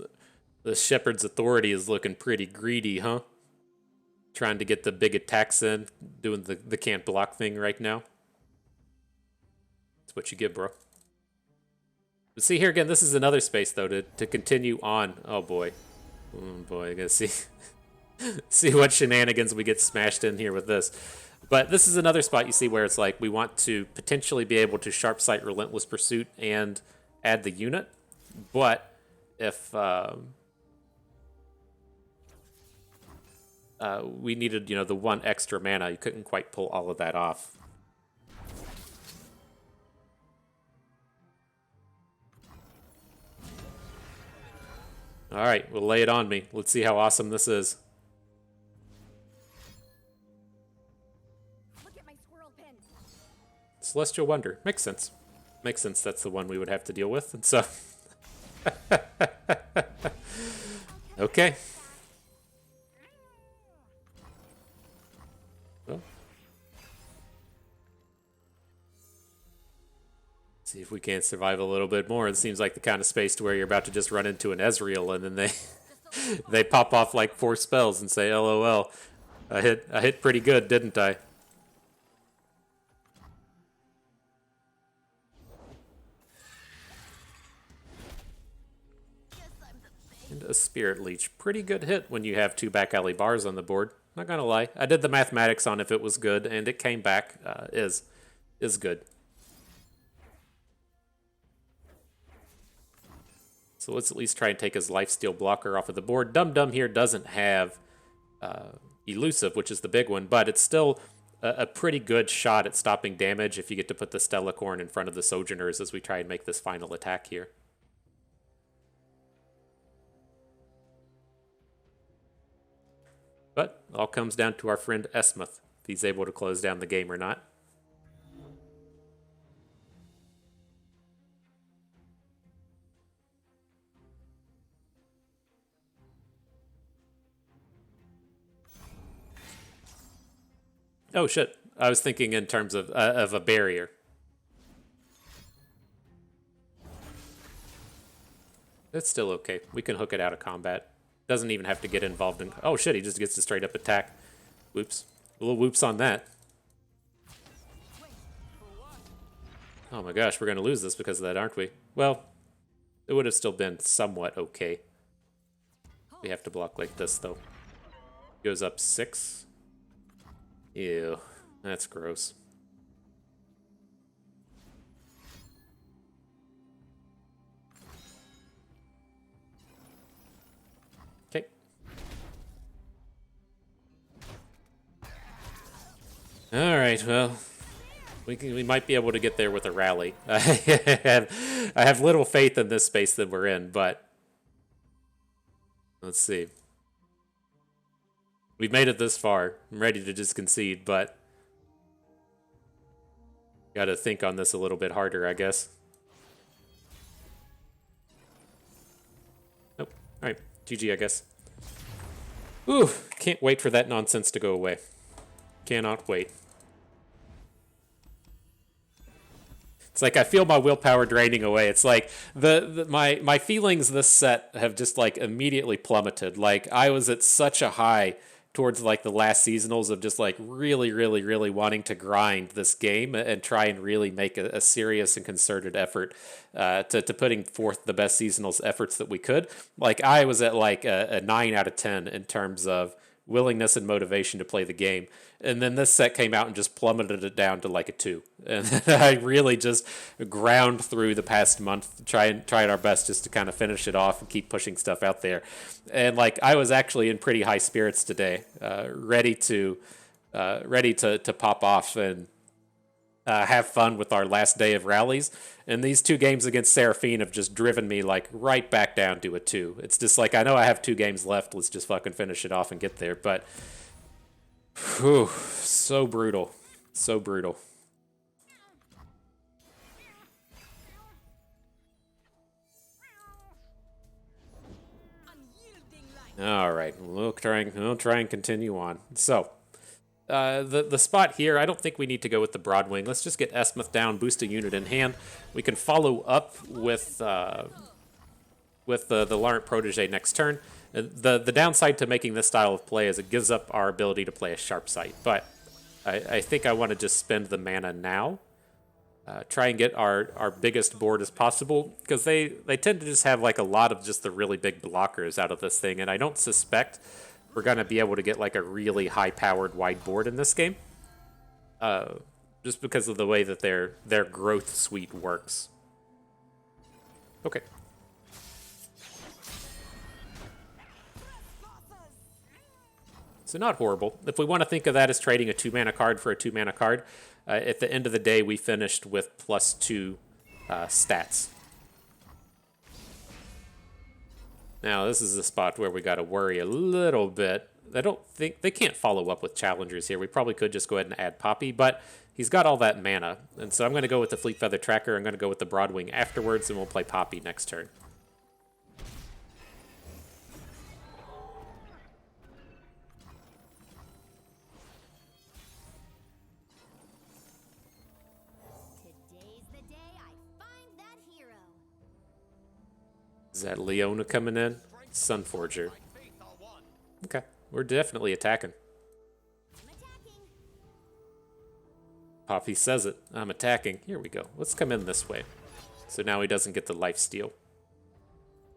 the Shepherd's Authority is looking pretty greedy, huh? Trying to get the big attacks in, doing the can't block thing right now. That's what you get, bro. But see here again, this is another space though to continue on. Oh boy, I gotta see see what shenanigans we get smashed in here with this. But this is another spot you see where it's like we want to potentially be able to sharp sight Relentless Pursuit and add the unit, but if we needed, the one extra mana, you couldn't quite pull all of that off. All right, well, lay it on me. Let's see how awesome this is. Look at my squirrel pin. Celestial Wonder. Makes sense. Makes sense that's the one we would have to deal with, and so... Okay. Well. See if we can't survive a little bit more. It seems like the kind of space to where you're about to just run into an Ezreal and then they pop off like 4 spells and say, LOL. I hit pretty good, didn't I? And a Spirit Leech. Pretty good hit when you have 2 back alley bars on the board. Not gonna lie. I did the mathematics on if it was good, and it came back. Is good. So let's at least try and take his Lifesteal blocker off of the board. Dum Dum here doesn't have Elusive, which is the big one, but it's still a pretty good shot at stopping damage if you get to put the Stellacorn in front of the Sojourners as we try and make this final attack here. But it all comes down to our friend Esmuth, if he's able to close down the game or not. Oh shit, I was thinking in terms of a barrier. It's still okay. We can hook it out of combat. Doesn't even have to get involved in... Oh shit, he just gets to straight up attack. Whoops. A little whoops on that. Oh my gosh, we're going to lose this because of that, aren't we? Well, it would have still been somewhat okay. We have to block like this, though. Goes up 6. Ew, that's gross. Okay. All right, well, we might be able to get there with a rally. I have little faith in this space that we're in, but let's see. We've made it this far. I'm ready to just concede, but got to think on this a little bit harder, I guess. Nope. All right, GG, I guess. Ooh, can't wait for that nonsense to go away. Cannot wait. It's like I feel my willpower draining away. It's like my feelings this set have just like immediately plummeted. Like I was at such a high towards like the last seasonals of just like really wanting to grind this game and try and really make a serious and concerted effort to putting forth the best seasonals efforts that we could. Like I was at like a 9 out of 10 in terms of willingness and motivation to play the game. And then this set came out and just plummeted it down to like a 2. And I really just ground through the past month, trying our best just to kind of finish it off and keep pushing stuff out there. And like I was actually in pretty high spirits today, ready to pop off and have fun with our last day of rallies. And these 2 games against Seraphine have just driven me like right back down to a 2. It's just like, I know I have 2 games left. Let's just fucking finish it off and get there. But, whew, so brutal. So brutal. All right, we'll try and continue on. So, the spot here, I don't think we need to go with the Broadwing. Let's just get Esmuth down, boost a unit in hand. We can follow up with the Larent Protege next turn. The downside to making this style of play is it gives up our ability to play a sharp sight. But I think I want to just spend the mana now. Try and get our biggest board as possible, because they tend to just have like a lot of just the really big blockers out of this thing, and I don't suspect we're going to be able to get like a really high-powered wide board in this game, just because of the way that their growth suite works. Okay. So not horrible. If we want to think of that as trading a 2-mana card for a 2-mana card, at the end of the day, we finished with +2 stats. Now, this is a spot where we got to worry a little bit. I don't think they can't follow up with challengers here. We probably could just go ahead and add Poppy, but he's got all that mana. And so I'm going to go with the Fleet Feather Tracker. I'm going to go with the Broadwing afterwards, and we'll play Poppy next turn. Today's the day I find that hero. Is that Leona coming in? Sunforger. Okay, we're definitely attacking. I'm attacking. Poppy says it. I'm attacking. Here we go. Let's come in this way. So now he doesn't get the lifesteal.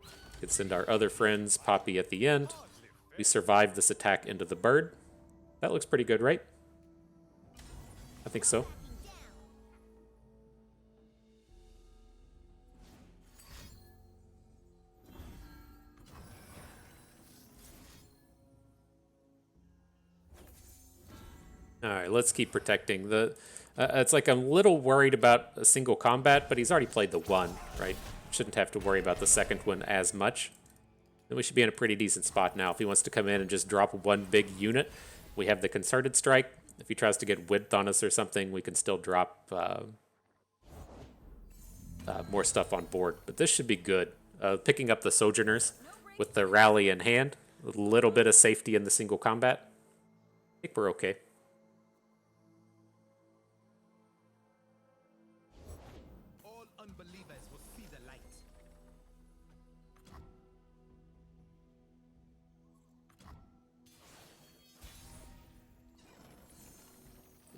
We can send our other friends Poppy at the end. We survived this attack into the bird. That looks pretty good, right? I think so. All right, let's keep protecting the. It's like I'm a little worried about a single combat, but he's already played the one, right? Shouldn't have to worry about the second one as much. Then we should be in a pretty decent spot now. If he wants to come in and just drop one big unit, we have the Concerted Strike. If he tries to get width on us or something, we can still drop more stuff on board. But this should be good. Picking up the Sojourners with the rally in hand, a little bit of safety in the single combat. I think we're okay. All unbelievers will see the light.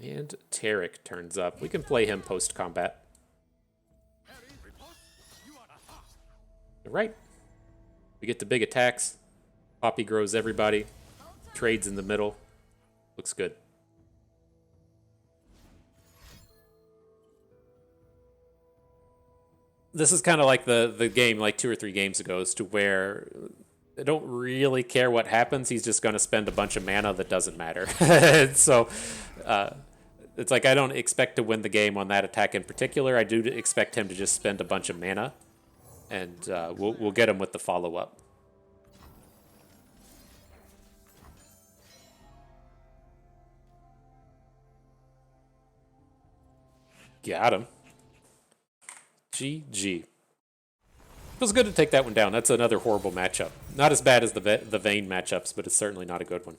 And Taric turns up. We can play him post-combat. Right. We get the big attacks. Poppy grows everybody. Trades in the middle. Looks good. This is kind of like the game like 2 or 3 games ago, as to where I don't really care what happens. He's just going to spend a bunch of mana that doesn't matter. So it's like I don't expect to win the game on that attack in particular. I do expect him to just spend a bunch of mana, and we'll get him with the follow-up. Got him. GG. Feels good to take that one down. That's another horrible matchup. Not as bad as the Vayne matchups, but it's certainly not a good one.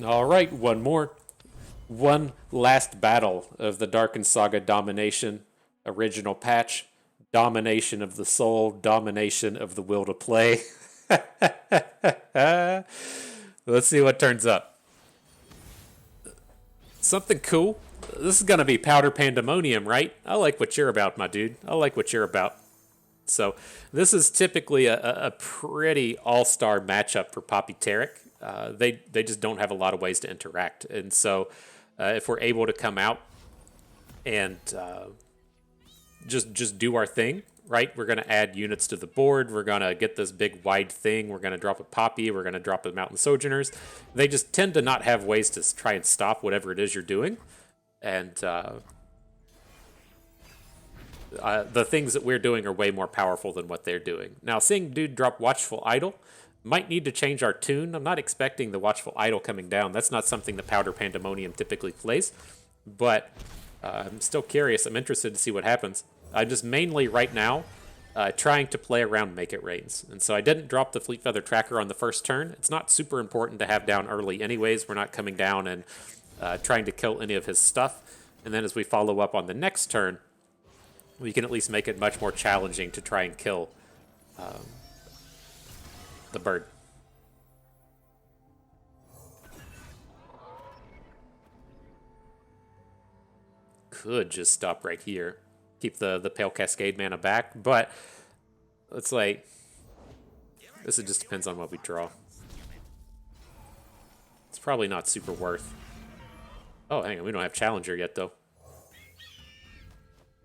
All right, one more. One last battle of the Darkened Saga domination. Original patch. Domination of the soul. Domination of the will to play. Let's see what turns up. Something cool. This is going to be Powder Pandemonium, right? I like what you're about, my dude. I like what you're about. So this is typically a pretty all-star matchup for Poppy Taric. They just don't have a lot of ways to interact. And so if we're able to come out and just do our thing, right? We're going to add units to the board. We're going to get this big wide thing. We're going to drop a Poppy. We're going to drop the Mountain Sojourners. They just tend to not have ways to try and stop whatever it is you're doing. And the things that we're doing are way more powerful than what they're doing. Now, seeing dude drop Watchful Idol might need to change our tune. I'm not expecting the Watchful Idol coming down. That's not something the Powder Pandemonium typically plays. But I'm still curious. I'm interested to see what happens. I'm just mainly right now trying to play around Make It Rains. And so I didn't drop the Fleet Feather Tracker on the first turn. It's not super important to have down early anyways. We're not coming down and trying to kill any of his stuff. And then as we follow up on the next turn, we can at least make it much more challenging to try and kill the bird. Could just stop right here. Keep the Pale Cascade mana back, but it's like, this it just depends on what we draw. It's probably not super worth. Oh, hang on, we don't have Challenger yet, though.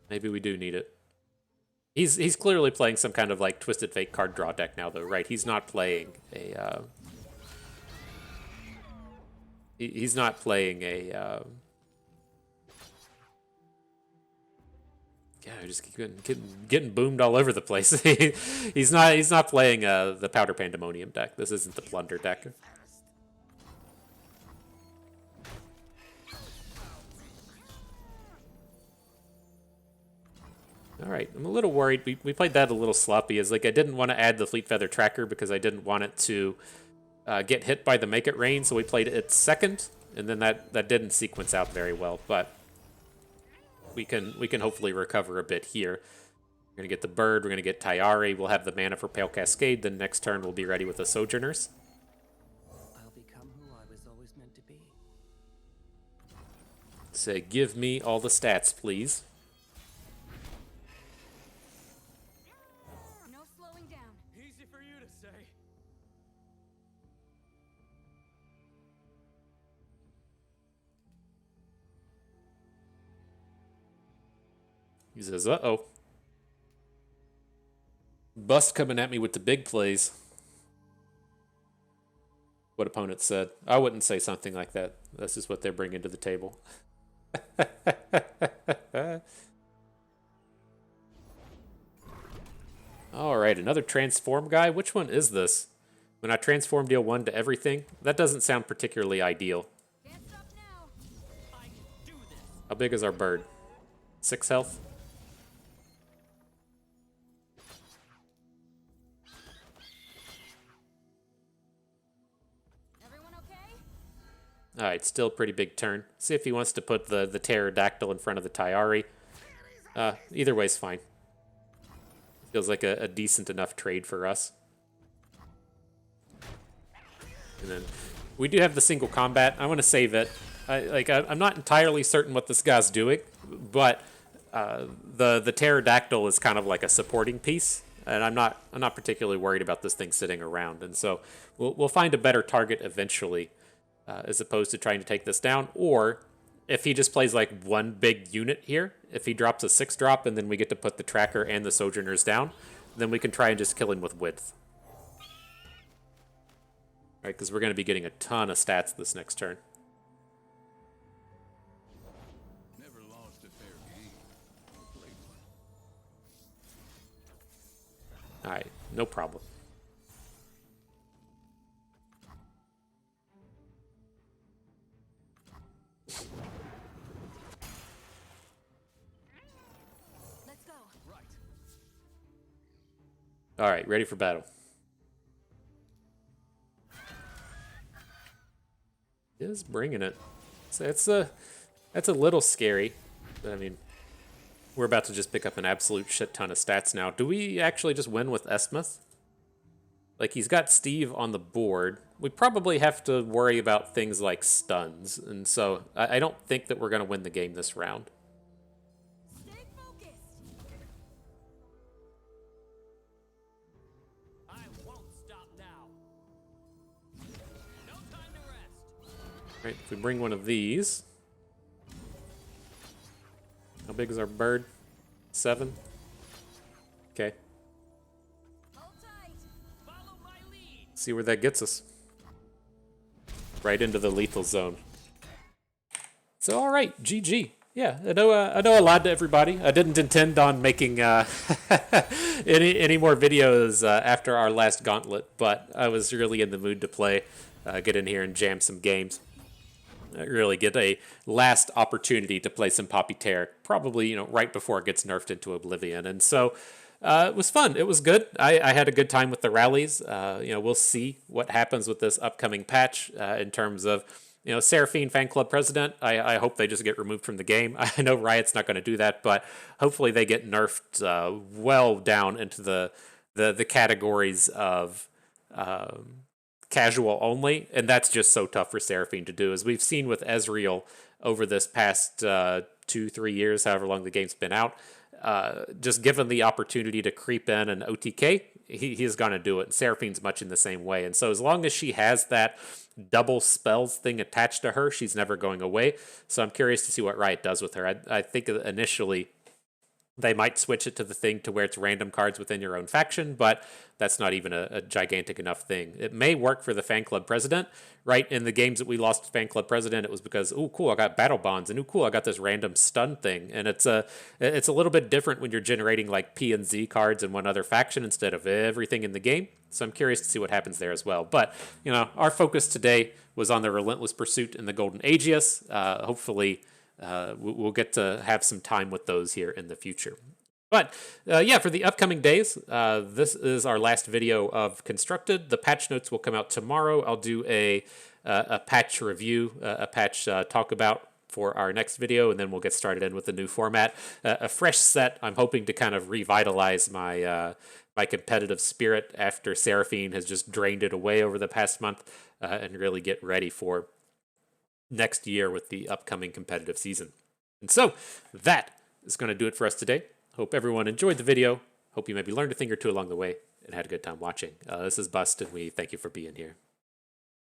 Maybe we do need it. He's clearly playing some kind of like Twisted Fate card draw deck now, though, right? He's not playing a. He's not playing a. Yeah, I just keep getting boomed all over the place. He's not playing the Powder Pandemonium deck. This isn't the Plunder deck. All right, I'm a little worried. We played that a little sloppy. As like I didn't want to add the Fleet Feather Tracker because I didn't want it to get hit by the Make It Rain. So we played it second, and then that didn't sequence out very well. But we can hopefully recover a bit here. We're gonna get the bird. We're gonna get Tayari. We'll have the mana for Pale Cascade. Then next turn we'll be ready with the Sojourners. I'll become who I was always meant to be. Say, give me all the stats, please. No slowing down. Easy for you to say. He says, uh-oh. Bust coming at me with the big plays. what opponents said. I wouldn't say something like that. This is what they're bringing to the table. All right, another transform guy. Which one is this? When I transform, deal 1 to everything? That doesn't sound particularly ideal. Can't stop now. I can do this. How big is our bird? 6 health? Everyone okay? All right, still a pretty big turn. See if he wants to put the pterodactyl in front of the Taric. Either way's fine. Feels like a decent enough trade for us. And then we do have the single combat. I want to save it. I'm not entirely certain what this guy's doing, but the pterodactyl is kind of like a supporting piece, and I'm not particularly worried about this thing sitting around. And so we'll find a better target eventually, as opposed to trying to take this down. Or if he just plays like one big unit here, if he drops a 6-drop and then we get to put the tracker and the sojourners down, then we can try and just kill him with width. Right, because we're going to be getting a ton of stats this next turn. Never lost a fair game. Played one. All right, no problem. Let's go. Right. All right, ready for battle. Is bringing it. So that's a little scary. I mean, we're about to just pick up an absolute shit ton of stats now. Do we actually just win with Esmuth? Like, he's got Steve on the board. We probably have to worry about things like stuns, and so I don't think that we're going to win the game this round. Stay focused. I won't stop now. No time to rest. Right, if we bring one of these. How big is our bird? 7? Okay. Hold tight. Follow my lead. See where that gets us. Right into the lethal zone. So, all right, GG. Yeah, I know a lot to everybody. I didn't intend on making any more videos after our last gauntlet, but I was really in the mood to play, get in here and jam some games. Really get a last opportunity to play some Poppy Taric, probably right before it gets nerfed into oblivion. And so it was fun. It was good. I had a good time with the rallies. We'll see what happens with this upcoming patch in terms of Seraphine fan club president. I hope they just get removed from the game. I know Riot's not going to do that, but hopefully they get nerfed well down into the categories of casual only, and that's just so tough for Seraphine to do. As we've seen with Ezreal over this past 2-3 years, however long the game's been out, just given the opportunity to creep in and OTK, he's going to do it. And Seraphine's much in the same way. And so as long as she has that double spells thing attached to her, she's never going away. So I'm curious to see what Riot does with her. I think initially they might switch it to the thing to where it's random cards within your own faction, but that's not even a gigantic enough thing. It may work for the fan club president, right? In the games that we lost fan club president, it was because, oh, cool, I got battle bonds, and oh, cool, I got this random stun thing. And it's a little bit different when you're generating like P and Z cards in one other faction instead of everything in the game. So I'm curious to see what happens there as well. But, our focus today was on the Relentless Pursuit and the Golden Aegis. Hopefully, we'll get to have some time with those here in the future. But for the upcoming days, this is our last video of Constructed. The patch notes will come out tomorrow. I'll do a patch review, a patch talk about for our next video, and then we'll get started in with the new format. A fresh set. I'm hoping to kind of revitalize my my competitive spirit after Seraphine has just drained it away over the past month, and really get ready for next year with the upcoming competitive season. And so that is going to do it for us today. Hope everyone enjoyed the video. Hope you maybe learned a thing or two along the way and had a good time watching. This is Bust, and we thank you for being here.